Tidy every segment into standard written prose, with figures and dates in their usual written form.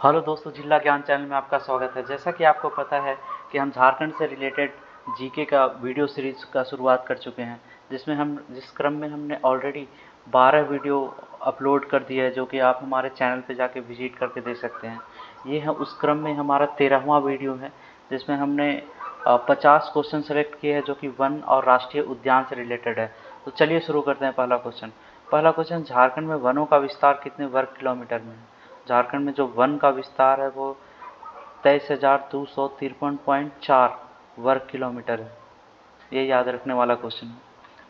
Hello दोस्तों, जिला ज्ञान चैनल में आपका स्वागत है। जैसा कि आपको पता है कि हम झारखंड से रिलेटेड जीके का वीडियो सीरीज़ का शुरुआत कर चुके हैं, जिस क्रम में हमने ऑलरेडी 12 वीडियो अपलोड कर दिया है, जो कि आप हमारे चैनल पे जाके विजिट करके देख सकते हैं। ये है उस क्रम में हमारा 13वां वीडियो है, जिसमें हमने 50 क्वेश्चन सेलेक्ट किए हैं जो कि वन और राष्ट्रीय उद्यान से रिलेटेड है। तो चलिए शुरू करते हैं। पहला क्वेश्चन, झारखंड में वनों का विस्तार कितने वर्ग किलोमीटर में है? झारखंड में जो वन का विस्तार है वो 23,253.4 वर्ग किलोमीटर है। ये याद रखने वाला क्वेश्चन है।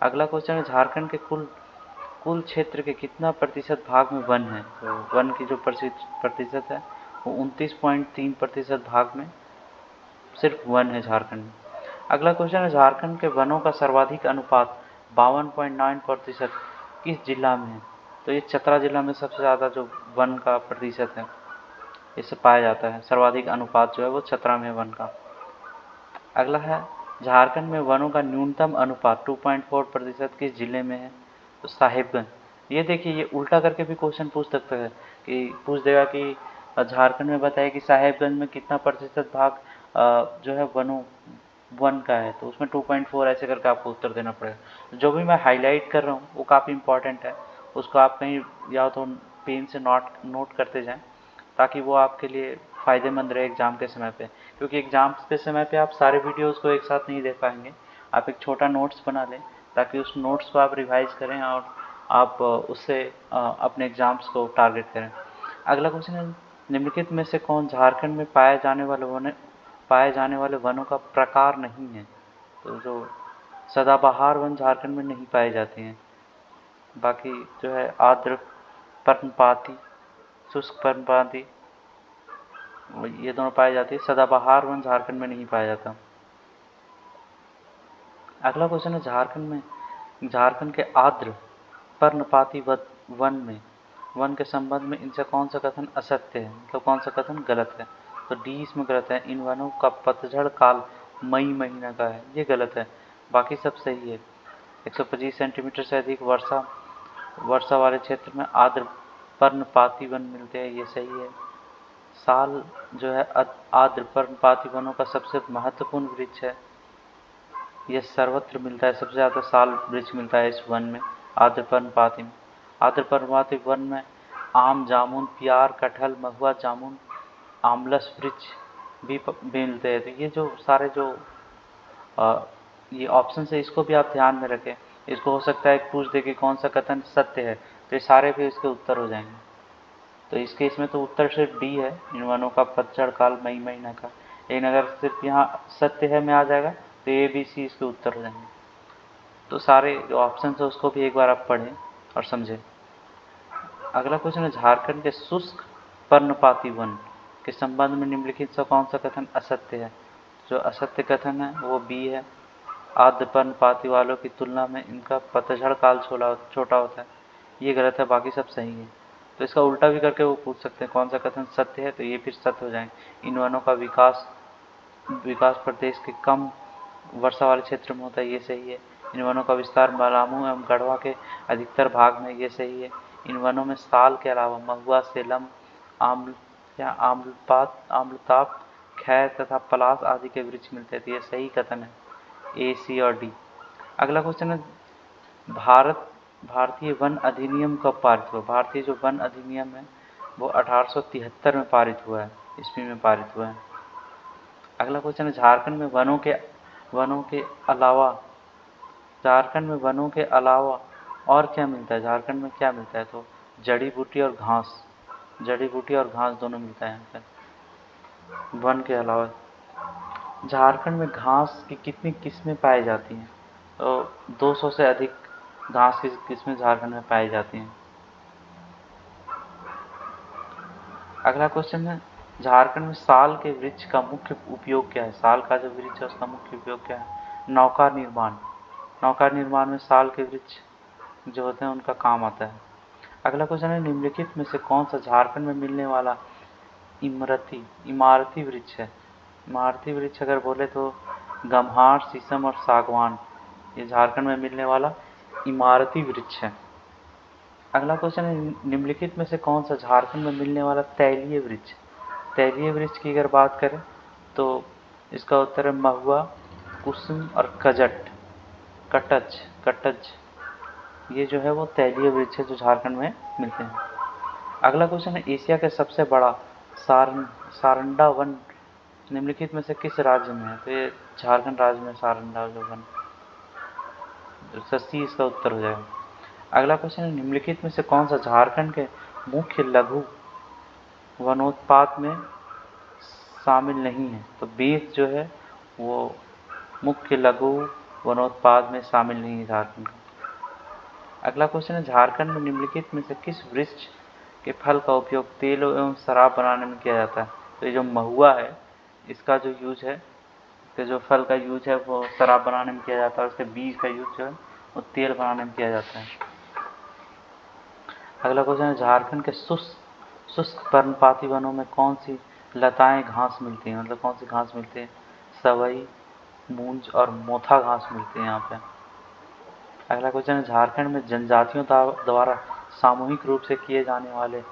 अगला क्वेश्चन है, झारखंड के कुल क्षेत्र के कितना प्रतिशत भाग में वन है? तो वन की जो प्रतिशत है वो 29.3% भाग में सिर्फ वन है झारखंड में। अगला क्वेश्चन है, झारखंड के वनों का सर्वाधिक अनुपात 52.9% किस जिला में है? तो ये चतरा जिला में सबसे ज़्यादा जो वन का प्रतिशत है इससे पाया जाता है। सर्वाधिक अनुपात जो है वो चतरा में वन का। अगला है, झारखंड में वनों का न्यूनतम अनुपात 2.4% किस जिले में है? तो साहिबगंज। ये देखिए, ये उल्टा करके भी क्वेश्चन पूछ सकता है कि पूछ देगा कि झारखंड में बताइए कि साहिबगंज में कितना प्रतिशत भाग जो है वन का है, तो उसमें 2.4 ऐसे करके आपको उत्तर देना पड़ेगा। जो भी मैं हाईलाइट कर रहा हूँ वो काफ़ी इंपॉर्टेंट है, उसको आप कहीं या तो पेन से नोट करते जाएं, ताकि वो आपके लिए फ़ायदेमंद रहे एग्ज़ाम के समय पे। क्योंकि एग्ज़ाम के समय पे आप सारे वीडियोज़ को एक साथ नहीं देख पाएंगे। आप एक छोटा नोट्स बना लें ताकि उस नोट्स को आप रिवाइज़ करें और आप उससे अपने एग्ज़ाम्स को टारगेट करें। अगला क्वेश्चन है, निम्नलिखित में से कौन झारखंड में पाए जाने वाले वनों का प्रकार नहीं है? तो जो सदाबहार वन झारखंड में नहीं पाए जाते हैं। बाकी जो है आर्द्र पर्णपाती, शुष्क पर्णपाती, ये दोनों पाए जाते हैं। सदाबहार वन झारखंड में नहीं पाया जाता। अगला क्वेश्चन है, झारखंड के आर्द्र पर्णपाती वन के संबंध में इनसे कौन सा कथन असत्य है, मतलब कौन सा कथन गलत है? तो डी इसमें गलत है। इन वनों का पतझड़ काल मई महीना का है, ये गलत है। बाकी सब सही है। 125 सेंटीमीटर से अधिक वर्षा वाले क्षेत्र में आर्द्र पर्णपाती वन मिलते हैं, ये सही है। साल जो है आर्द्र पर्णपाती वनों का सबसे महत्वपूर्ण वृक्ष है, यह सर्वत्र मिलता है। सबसे ज़्यादा साल वृक्ष मिलता है इस वन में, आर्द्र पर्णपाती में। आर्द्र पर्णपाती वन में आम, जामुन, प्यार, कटहल, महुआ, जामुन, आमलस वृक्ष भी मिलते हैं। तो ये जो सारे जो ये ऑप्शन है, इसको भी आप ध्यान में रखें। इसको हो सकता है पूछ दे कि कौन सा कथन सत्य है, तो ये सारे भी इसके उत्तर हो जाएंगे। तो इस केस में तो उत्तर सिर्फ डी है, इन वनों का पतझड़ काल मई महीना का। लेकिन अगर सिर्फ यहाँ सत्य है में आ जाएगा तो ए बी सी इसके उत्तर हो जाएंगे। तो सारे जो ऑप्शन है उसको भी एक बार आप पढ़ें और समझें। अगला क्वेश्चन है, झारखंड के शुष्क पर्णपाती वन के संबंध में निम्नलिखित से कौन सा कथन असत्य है? जो असत्य कथन है वो बी है। आर्द्र पर्णपाती वालों की तुलना में इनका पतझड़ काल छोटा होता है, ये गलत है। बाकी सब सही है। तो इसका उल्टा भी करके वो पूछ सकते हैं कौन सा कथन सत्य है, तो ये फिर सत्य हो जाएंगे। इन वनों का विकास प्रदेश के कम वर्षा वाले क्षेत्र में होता है, ये सही है। इन वनों का विस्तार पलामू एवं गढ़वा के अधिकतर भाग में, ये सही है। इन वनों में साल के अलावा महुआ, सेलम, आम्लताप, खैर तथा पलास आदि के वृक्ष मिलते हैं, तो ये सही कथन है, ए, सी और डी। अगला क्वेश्चन है, भारतीय वन अधिनियम कब पारित हुआ? भारतीय जो वन अधिनियम है वो 1873 में पारित हुआ है, ईस्वी में पारित हुआ है। अगला क्वेश्चन है, झारखंड में वनों के अलावा और क्या मिलता है? झारखंड में क्या मिलता है? तो जड़ी बूटी और घास दोनों मिलता है यहाँ पे वन के अलावा। झारखंड में घास की कितनी किस्में पाई जाती हैं? तो 200 से अधिक घास की किस्में झारखंड में पाई जाती हैं। अगला क्वेश्चन है, झारखंड में साल के वृक्ष का मुख्य उपयोग क्या है? साल का जो वृक्ष है उसका मुख्य उपयोग क्या है? नौका निर्माण में साल के वृक्ष जो होते हैं उनका काम आता है। अगला क्वेश्चन है, निम्नलिखित में से कौन सा झारखंड में मिलने वाला इमारती वृक्ष है? इमारती वृक्ष अगर बोले तो गम्हार, शीशम और सागवान, ये झारखंड में मिलने वाला इमारती वृक्ष है। अगला क्वेश्चन है, निम्नलिखित में से कौन सा झारखंड में मिलने वाला तैलीय वृक्ष? तैलीय वृक्ष की अगर बात करें तो इसका उत्तर है महुआ, कुसुम और कटज कटज। ये जो है वो तैलीय वृक्ष है जो झारखंड में मिलते हैं। अगला क्वेश्चन है, एशिया का सबसे बड़ा सारंडा वन निम्नलिखित में से किस राज्य में है? तो ये झारखंड राज्य में सारंडा जो वन, सी इसका उत्तर हो जाएगा। अगला क्वेश्चन है, निम्नलिखित में से कौन सा झारखंड के मुख्य लघु वनोत्पाद में शामिल नहीं है? तो बीफ जो है वो मुख्य लघु वनोत्पाद में शामिल नहीं है झारखंड का। अगला क्वेश्चन है, झारखंड में निम्नलिखित में से किस वृक्ष के फल का उपयोग तेल एवं शराब बनाने में किया जाता है? तो ये जो महुआ है इसका जो यूज है, इसके जो फल का यूज है वो शराब बनाने में किया जाता है, और उसके बीज का यूज जो है वो तेल बनाने में किया जाता है। अगला क्वेश्चन है, झारखंड के शुष्क पर्णपाती वनों में कौन सी लताएं घास मिलती हैं? मतलब कौन सी घास मिलती है? सवई, मूंज और मोथा घास मिलती है यहाँ पे। अगला क्वेश्चन है, झारखंड में जनजातियों द्वारा सामूहिक रूप से किए जाने वाले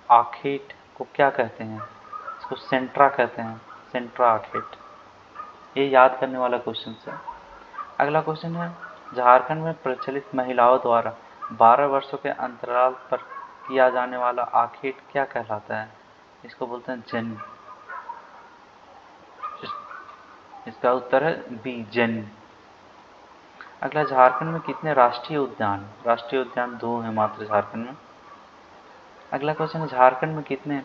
आखेट को क्या कहते हैं? इसको सेंट्रा कहते हैं, सेंट्रा आखेट। ये याद करने वाला क्वेश्चन है। अगला क्वेश्चन है, झारखंड में प्रचलित महिलाओं द्वारा 12 वर्षों के अंतराल पर किया जाने वाला आखेट क्या कहलाता है? इसको बोलते हैं जन्म। इसका उत्तर है बी, जन्म। अगला, झारखंड में कितने राष्ट्रीय उद्यान? राष्ट्रीय उद्यान 2 है मात्र झारखंड में। अगला क्वेश्चन है, झारखंड में कितने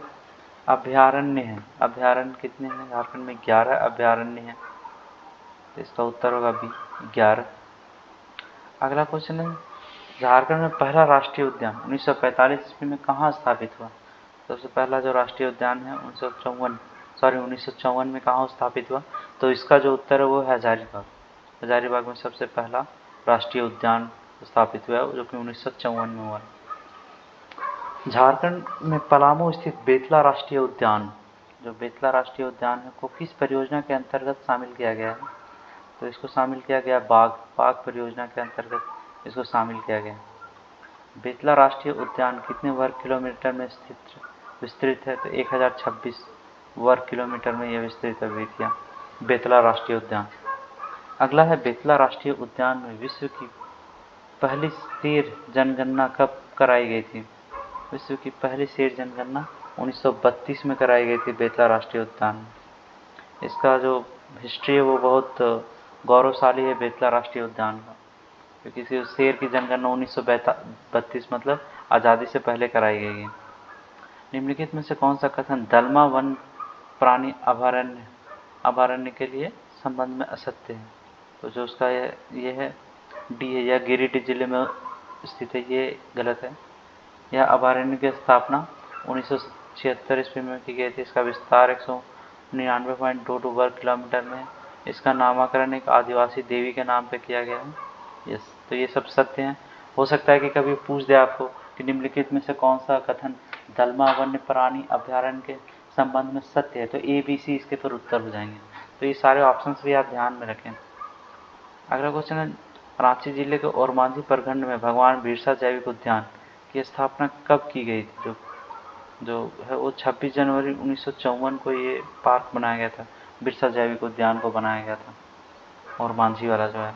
अभयारण्य हैं? अभयारण्य कितने हैं झारखंड में? 11 अभयारण्य हैं। तो इसका उत्तर होगा बी, 11। अगला क्वेश्चन है, झारखंड में पहला राष्ट्रीय उद्यान 1945 ईस्वी में कहाँ स्थापित हुआ? सबसे पहला जो राष्ट्रीय उद्यान है 1954 में कहाँ स्थापित हुआ? तो इसका जो उत्तर है वो है हजारीबाग। हजारीबाग में सबसे पहला राष्ट्रीय उद्यान स्थापित हुआ जो कि 1954 में हुआ। झारखंड में पलामू स्थित बेतला राष्ट्रीय उद्यान, जो बेतला राष्ट्रीय उद्यान है, को किस परियोजना के अंतर्गत शामिल किया गया है? तो इसको शामिल किया गया बाघ परियोजना के अंतर्गत इसको शामिल किया गया। बेतला राष्ट्रीय उद्यान कितने वर्ग किलोमीटर में विस्तृत है? तो 1026 वर्ग किलोमीटर में यह विस्तृत है बेतला राष्ट्रीय उद्यान। अगला है, बेतला राष्ट्रीय उद्यान में विश्व की पहली शेर जनगणना कब कराई गई थी? विश्व की पहली शेर जनगणना 1932 में कराई गई थी बेतला राष्ट्रीय उद्यान में। इसका जो हिस्ट्री है वो बहुत गौरवशाली है बेतला राष्ट्रीय उद्यान का, क्योंकि इस शेर की जनगणना 1932 मतलब आज़ादी से पहले कराई गई है। निम्नलिखित में से कौन सा कथन दलमा वन प्राणी अभयारण्य के लिए संबंध में असत्य है? तो जो उसका ये है डी है, यह गिरिडीह जिले में स्थित है, ये गलत है। यह अभयारण्य की स्थापना 1976 ईस्वी में की गई थी। इसका विस्तार 199.22 वर्ग किलोमीटर में। इसका नामकरण एक आदिवासी देवी के नाम पे किया गया है। यस, तो ये सब सत्य हैं। हो सकता है कि कभी पूछ दे आपको कि निम्नलिखित में से कौन सा कथन दलमा वन्य प्राणी अभयारण्य के संबंध में सत्य है? तो ए, बी, सी इसके फिर उत्तर हो जाएंगे। तो ये सारे ऑप्शंस भी आप ध्यान में रखें। अगला क्वेश्चन है, रांची जिले के ओरमांझी प्रखंड में भगवान बिरसा जैविक उद्यान की स्थापना कब की गई थी? जो है वो 26 जनवरी 1954 को ये पार्क बनाया गया था, बिरसा जैविक उद्यान को बनाया गया था, ओरमांझी वाला जो है।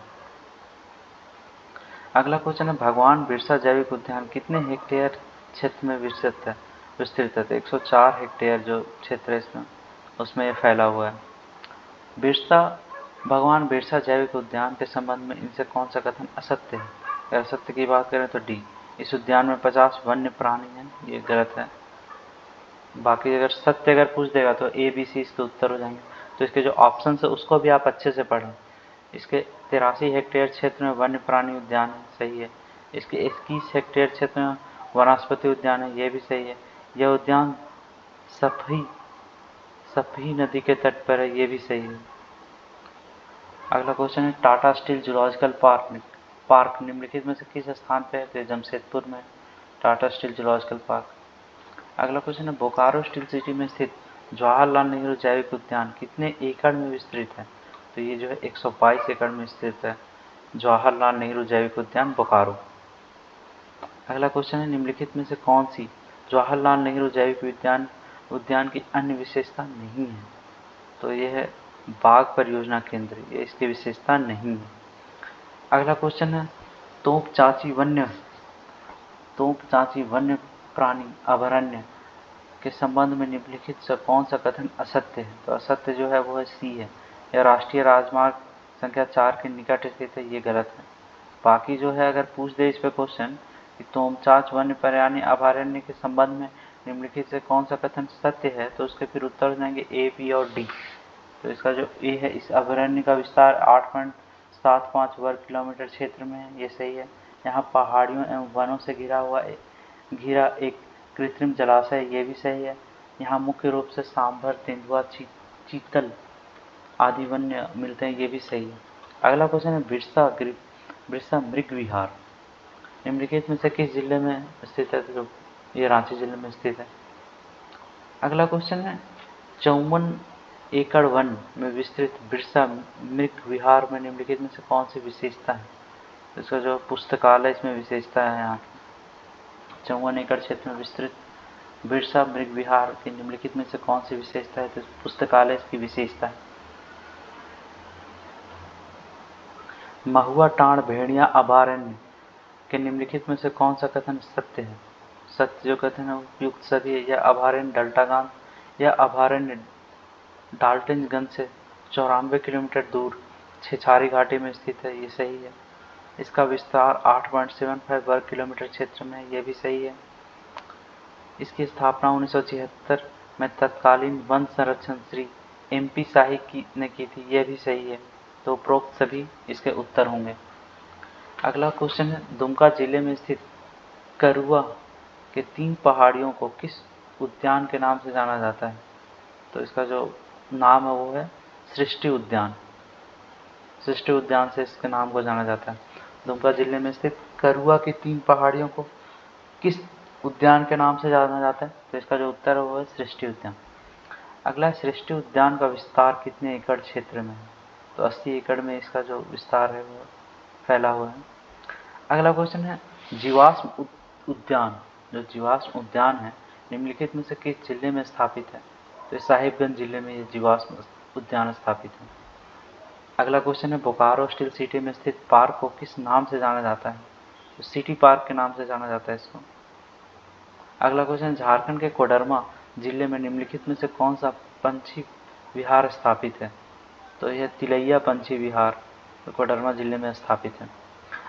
अगला क्वेश्चन है, भगवान बिरसा जैविक उद्यान कितने हेक्टेयर क्षेत्र में विस्तृत है? 104 हेक्टेयर जो क्षेत्र है इसमें, उसमें ये फैला हुआ है। भगवान बिरसा जैविक उद्यान के संबंध में इनसे कौन सा कथन असत्य है? अगर सत्य की बात करें तो डी, इस उद्यान में 50 वन्य प्राणी हैं, ये गलत है। बाकी अगर सत्य अगर पूछ देगा तो ए, बी, सी इसके उत्तर हो जाएंगे। तो इसके जो ऑप्शन है उसको भी आप अच्छे से पढ़ें। इसके 83 हेक्टेयर क्षेत्र में वन्य प्राणी उद्यान है, सही है। इसके 21 हेक्टेयर क्षेत्र में वनस्पति उद्यान है, ये भी सही है। यह उद्यान सफी नदी के तट पर है, ये भी सही है। अगला क्वेश्चन है, टाटा स्टील जूलॉजिकल पार्क निम्नलिखित में से किस स्थान पर है? तो जमशेदपुर में टाटा स्टील जूलॉजिकल पार्क। अगला क्वेश्चन है, बोकारो स्टील सिटी में स्थित जवाहरलाल नेहरू जैविक उद्यान कितने एकड़ में विस्तृत है? तो ये जो है 122 एकड़ में स्थित है जवाहरलाल नेहरू जैविक उद्यान बोकारो। अगला क्वेश्चन है, निम्नलिखित में से कौन सी जवाहरलाल नेहरू जैविक उद्यान उद्यान की अन्य विशेषता नहीं है। तो यह है बाघ परियोजना केंद्र, ये इसकी विशेषता नहीं है। अगला क्वेश्चन है तोपचांची वन्य प्राणी अभयारण्य के संबंध में निम्नलिखित से कौन सा कथन असत्य है? तो असत्य जो है वो है सी है, यह राष्ट्रीय राजमार्ग संख्या 4 के निकट स्थित है, ये गलत है। बाकी जो है अगर पूछ दे इस पे क्वेश्चन कि तोमचांच वन्य प्राणी अभयारण्य के संबंध में निम्नलिखित से कौन सा कथन सत्य है, तो उसके फिर उत्तर जाएंगे ए, बी और डी। तो इसका जो ए है, इस अभयारण्य का विस्तार 8.75 वर्ग किलोमीटर क्षेत्र में है, ये सही है। यहाँ पहाड़ियों एवं वनों से घिरा एक कृत्रिम जलाशय, ये भी सही है। यहाँ मुख्य रूप से सांभर, तेंदुआ, चीतल आदि वन्य मिलते हैं, ये भी सही है। अगला क्वेश्चन है बिरसा मृग विहार निम्नलिखित में से किस जिले में स्थित है? तो ये रांची जिले में स्थित है। अगला क्वेश्चन है 54 एकड़ वन में विस्तृत बिरसा मृग विहार में निम्नलिखित में से कौन सी विशेषता है? तो इसका जो पुस्तकालय इसमें विशेषता है यहाँ की। 54 एकड़ क्षेत्र में विस्तृत बिरसा मृग विहार की निम्नलिखित में से कौन सी विशेषता है? तो पुस्तकालय इसकी विशेषता है। महुआ टांड़ भेड़िया अभयारण्य के निम्नलिखित में से कौन सा कथन सत्य है? सत्य जो कथन है उपयुक्त सभी है। यह अभयारण्य डाल्टनगंज से 94 किलोमीटर दूर छिछारी घाटी में स्थित है, ये सही है। इसका विस्तार 8.75 वर्ग किलोमीटर क्षेत्र में है, ये भी सही है। इसकी स्थापना 1976 में तत्कालीन वन संरक्षण श्री MP शाही ने की थी, यह भी सही है। तो उपरोक्त सभी इसके उत्तर होंगे। अगला क्वेश्चन है दुमका जिले में स्थित करुआ के 3 पहाड़ियों को किस उद्यान के नाम से जाना जाता है? तो इसका जो नाम है वो है सृष्टि उद्यान से इसके नाम को जाना जाता है। दुमका जिले में स्थित करुआ की 3 पहाड़ियों को किस उद्यान के नाम से जाना जाता है? तो इसका जो उत्तर है वो है सृष्टि उद्यान। अगला सृष्टि उद्यान का विस्तार कितने एकड़ क्षेत्र में है? तो 80 एकड़ में इसका जो विस्तार है वो फैला हुआ है। अगला क्वेश्चन है जीवाश्म उद्यान है निम्नलिखित में से किस जिले में स्थापित है? तो साहिबगंज जिले में ये जीवाश्म उद्यान स्थापित है। अगला क्वेश्चन है बोकारो स्टील सिटी में स्थित पार्क को किस नाम से जाना जाता है? तो सिटी पार्क के नाम से जाना जाता है इसको। अगला क्वेश्चन झारखंड के कोडरमा जिले में निम्नलिखित में से कौन सा पंछी विहार स्थापित है? तो यह तिलैया पंछी विहार कोडरमा जिले में स्थापित है।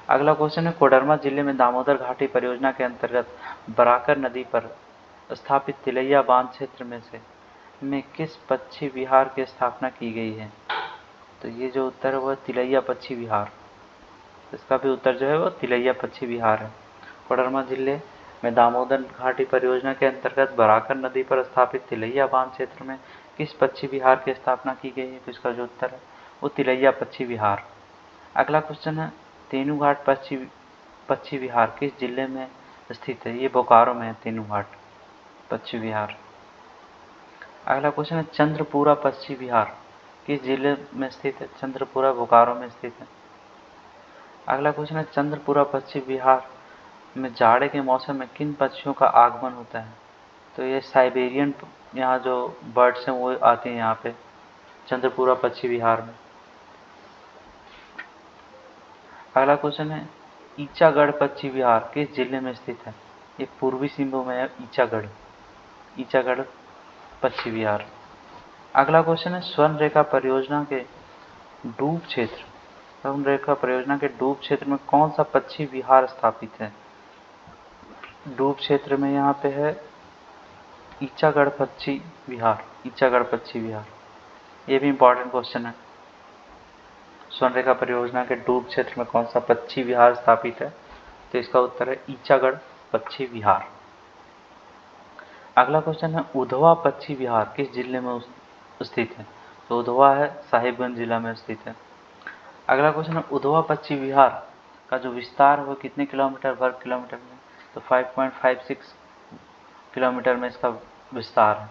अगला क्वेश्चन है कोडरमा जिले में दामोदर घाटी परियोजना के अंतर्गत बराकर नदी पर स्थापित तिलैया बांध क्षेत्र में किस पक्षी विहार की स्थापना की गई है? तो ये जो उत्तर है वह तिलैया पक्षी विहार, इसका भी उत्तर जो है वो तिलैया पक्षी विहार है। कोडरमा जिले में दामोदर घाटी परियोजना के अंतर्गत बराकर नदी पर स्थापित तिलैया बांध क्षेत्र में किस पक्षी विहार की स्थापना की गई है? तो इसका जो उत्तर है वो तिलैया पक्षी विहार। अगला क्वेश्चन है तेनूघाट पक्षी विहार किस जिले में स्थित है? ये बोकारो में है तेनूघाट पक्षी विहार। अगला क्वेश्चन है चंद्रपुरा पक्षी विहार किस जिले में स्थित है? चंद्रपुरा बोकारो में स्थित है। अगला क्वेश्चन है चंद्रपुरा पक्षी विहार में जाड़े के मौसम में किन पक्षियों का आगमन होता है? तो ये साइबेरियन यहाँ जो बर्ड्स हैं वो आते हैं यहाँ पे चंद्रपुरा पक्षी विहार में। अगला क्वेश्चन है ईचागढ़ पक्षी विहार किस जिले में स्थित है? ये पूर्वी सिंहभूम में है ईचागढ़ पक्षी विहार। अगला क्वेश्चन है स्वर्ण रेखा परियोजना के डूब क्षेत्र में कौन सा पक्षी विहार स्थापित है? डूब क्षेत्र में यहाँ पे है ईचागढ़ पक्षी विहार। ये भी इंपॉर्टेंट क्वेश्चन है। स्वर्णरेखा परियोजना के डूब क्षेत्र में कौन सा पक्षी विहार स्थापित है? तो इसका उत्तर है ईचागढ़ पक्षी विहार। अगला क्वेश्चन है उधवा पक्षी विहार किस जिले में स्थित है? तो उधवा है साहिबगंज जिला में स्थित है। अगला क्वेश्चन है उधवा पक्षी विहार का जो विस्तार है वो कितने वर्ग किलोमीटर में? तो 5.56 किलोमीटर में इसका विस्तार है।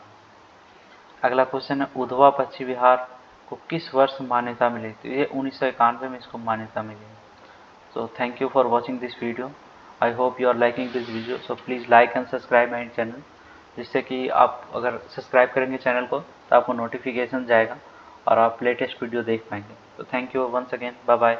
अगला क्वेश्चन है उधवा पक्षी विहार को किस वर्ष मान्यता मिली? तो ये 1991 में इसको मान्यता मिली है। So thank you for watching this video. I hope you are liking this video. So please like and subscribe my channel. जिससे कि आप अगर सब्सक्राइब करेंगे चैनल को तो आपको नोटिफिकेशन जाएगा और आप लेटेस्ट वीडियो देख पाएंगे। तो thank you once again, bye bye.